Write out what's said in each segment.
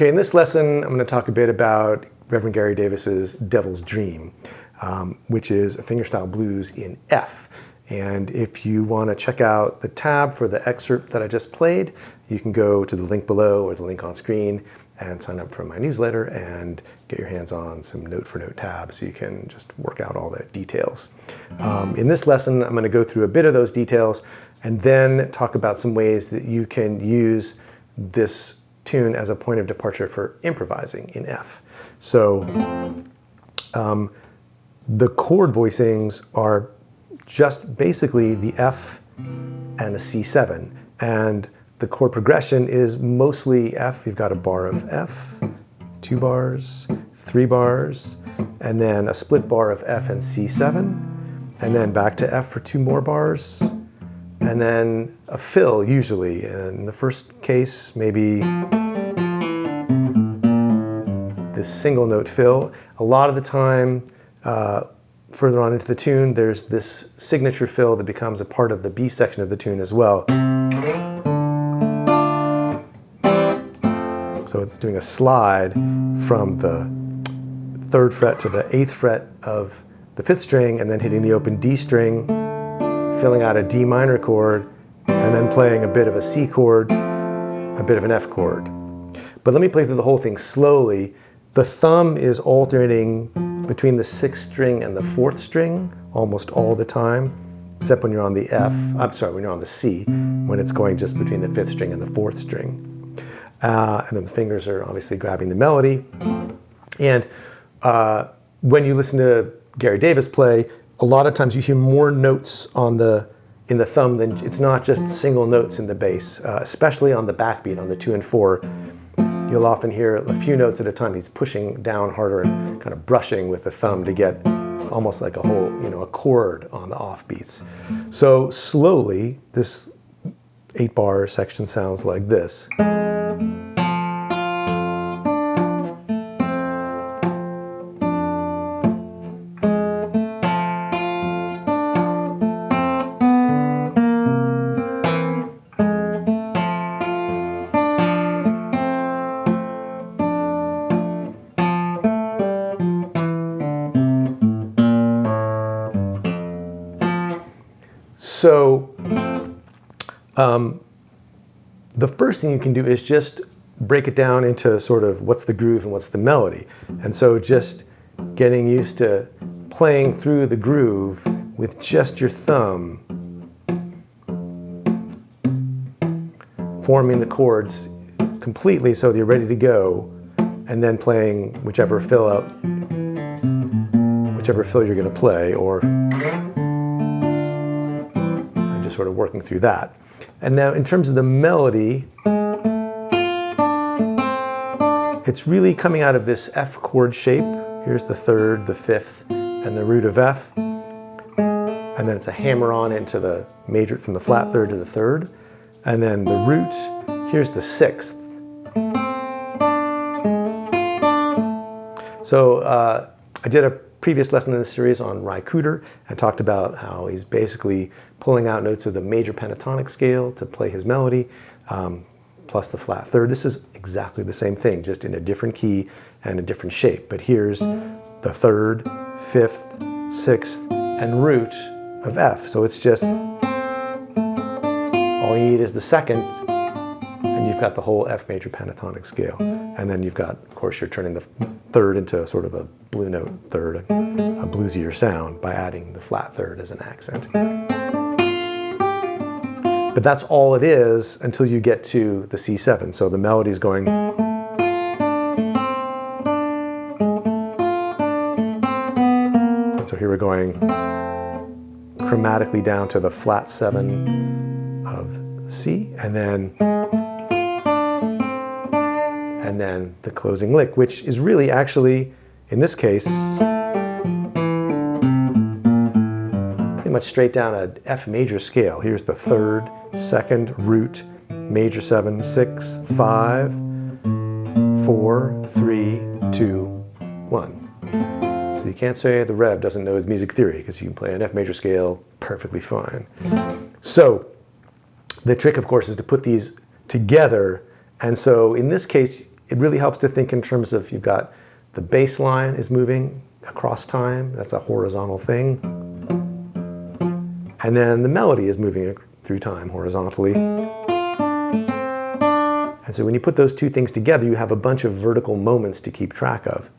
Okay, in this lesson, I'm going to talk a bit about Reverend Gary Davis's Devil's Dream, which is a fingerstyle blues in F. And if you want to check out the tab for the excerpt that I just played, you can go to the link below or the link on screen and sign up for my newsletter and get your hands on some note-for-note tabs so you can just work out all the details. In this lesson, I'm going to go through a bit of those details and then talk about some ways that you can use this tune as a point of departure for improvising in F. So the chord voicings are just basically the F and a C7, and the chord progression is mostly F. You've got a bar of F, 2 bars, 3 bars, and then a split bar of F and C7, and then back to F for 2 more bars, and then a fill usually. In the first case, maybe this single note fill. A lot of the time, further on into the tune, there's this signature fill that becomes a part of the B section of the tune as well. So it's doing a slide from the 3rd fret to the 8th fret of the 5th string, and then hitting the open D string, filling out a D minor chord, and then playing a bit of a C chord, a bit of an F chord. But let me play through the whole thing slowly. The thumb is alternating between the 6th string and the 4th string almost all the time, except when you're on the F, when you're on the C, when it's going just between the 5th string and the 4th string. And then the fingers are obviously grabbing the melody. And when you listen to Gary Davis play, a lot of times you hear more notes in the thumb than, it's not just single notes in the bass, especially on the backbeat on the 2 and 4. You'll often hear a few notes at a time. He's pushing down harder and kind of brushing with the thumb to get almost like a whole, a chord on the offbeats. So slowly, this 8-bar section sounds like this. So the first thing you can do is just break it down into sort of what's the groove and what's the melody. And so just getting used to playing through the groove with just your thumb, forming the chords completely so that you're ready to go, and then playing whichever fill you're going to play, or sort of working through that. And now in terms of the melody, it's really coming out of this F chord shape. Here's the 3rd, the 5th, and the root of F. And then it's a hammer on into the major, from the flat 3rd to the 3rd. And then the root, here's the 6th. So I did a previous lesson in this series on Ry Cooder and talked about how he's basically pulling out notes of the major pentatonic scale to play his melody, plus the flat 3rd. This is exactly the same thing, just in a different key and a different shape. But here's the 3rd, 5th, 6th, and root of F. So it's just, all you need is the 2nd, and you've got the whole F major pentatonic scale. And then you've got, of course, you're turning the 3rd into sort of a blue note 3rd, a bluesier sound by adding the flat 3rd as an accent. But that's all it is until you get to the C7. So the melody's going. And so here we're going chromatically down to the flat 7 of C, and then the closing lick, which is really actually, in this case, pretty much straight down a F major scale. Here's the 3rd, 2nd, root, major 7, 6, 5, 4, 3, 2, 1. So you can't say the Rev doesn't know his music theory, because you can play an F major scale perfectly fine. So the trick, of course, is to put these together. And so in this case, it really helps to think in terms of you've got the bass line is moving across time. That's a horizontal thing. And then the melody is moving through time horizontally. And so when you put those two things together, you have a bunch of vertical moments to keep track of.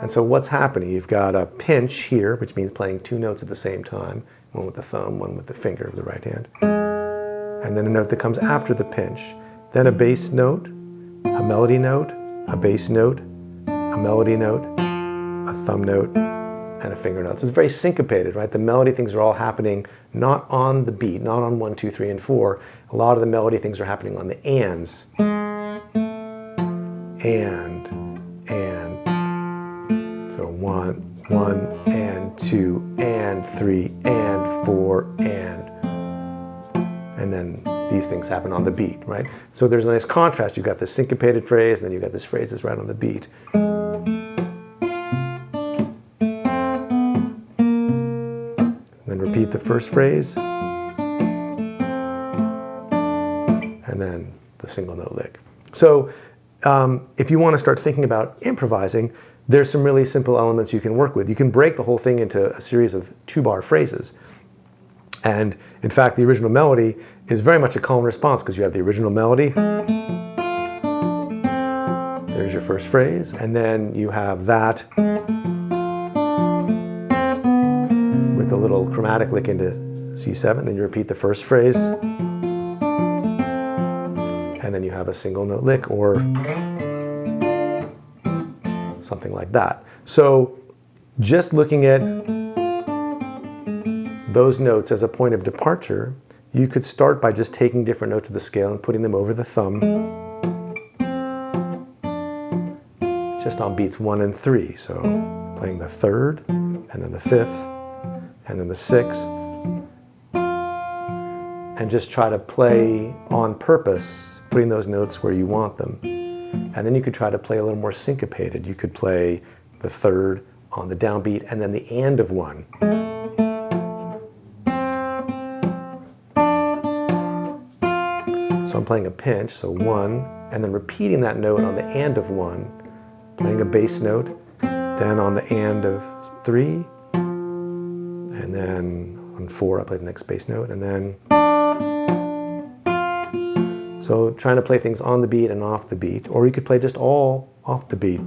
And so what's happening? You've got a pinch here, which means playing two notes at the same time, one with the thumb, one with the finger of the right hand. And then a note that comes after the pinch. Then a bass note, a melody note, a bass note, a melody note, a thumb note, and a finger note. So it's very syncopated, right? The melody things are all happening not on the beat, not on 1, 2, 3, and 4. A lot of the melody things are happening on the ands. And. So 1, and 2, and 3, and 4, and then these things happen on the beat, right? So there's a nice contrast. You've got this syncopated phrase, and then you've got this phrase that's right on the beat. And then repeat the first phrase, and then the single note lick. So if you want to start thinking about improvising, there's some really simple elements you can work with. You can break the whole thing into a series of 2-bar phrases. And in fact, the original melody is very much a call and response, because you have the original melody. There's your first phrase. And then you have that with a little chromatic lick into C7. Then you repeat the first phrase. And then you have a single note lick or something like that. So just looking at those notes as a point of departure, you could start by just taking different notes of the scale and putting them over the thumb, just on beats 1 and 3. So playing the 3rd, and then the 5th, and then the 6th, and just try to play on purpose, putting those notes where you want them. And then you could try to play a little more syncopated. You could play the 3rd on the downbeat and then the and of 1. So I'm playing a pinch, so 1, and then repeating that note on the and of 1, playing a bass note, then on the and of 3, and then on 4 I play the next bass note, and then... So trying to play things on the beat and off the beat, or you could play just all off the beat.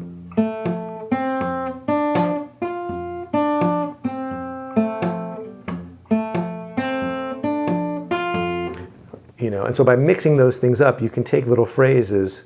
You know, and so by mixing those things up, you can take little phrases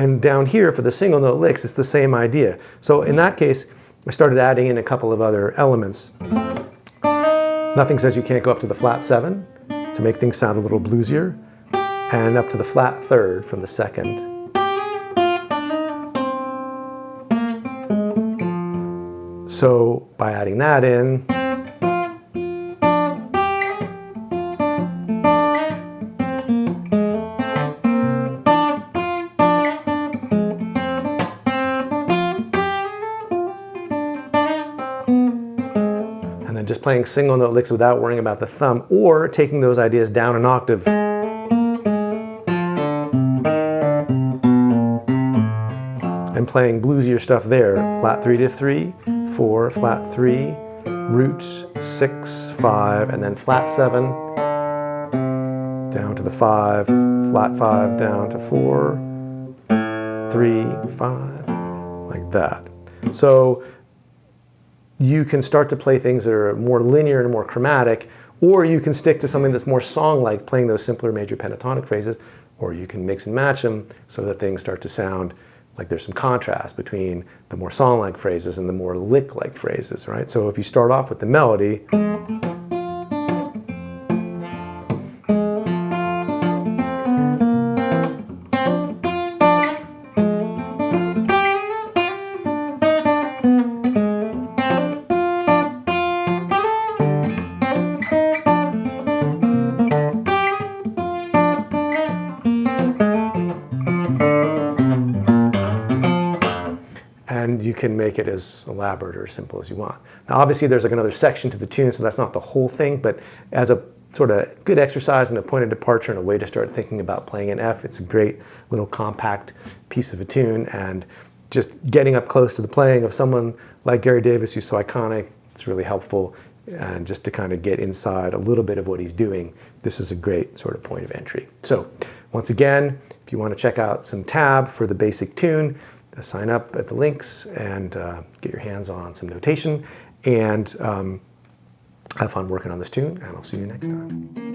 And down here for the single note licks, it's the same idea. So in that case, I started adding in a couple of other elements. Nothing says you can't go up to the flat 7 to make things sound a little bluesier, and up to the flat 3rd from the 2nd. So by adding that in, and then just playing single note licks without worrying about the thumb, or taking those ideas down an octave. And playing bluesier stuff there. Flat 3 to 3, 4, flat 3, root 6, 5, and then flat 7, down to the 5, flat 5, down to 4, 3, 5, like that. So you can start to play things that are more linear and more chromatic, or you can stick to something that's more song-like, playing those simpler major pentatonic phrases, or you can mix and match them so that things start to sound like there's some contrast between the more song-like phrases and the more lick-like phrases, right? So if you start off with the melody, you can make it as elaborate or simple as you want. Now obviously there's like another section to the tune, so that's not the whole thing, but as a sort of good exercise and a point of departure and a way to start thinking about playing an F, it's a great little compact piece of a tune, and just getting up close to the playing of someone like Gary Davis, who's so iconic, it's really helpful. And just to kind of get inside a little bit of what he's doing, this is a great sort of point of entry. So once again, if you want to check out some tab for the basic tune, sign up at the links and get your hands on some notation, and have fun working on this tune, and I'll see you next time.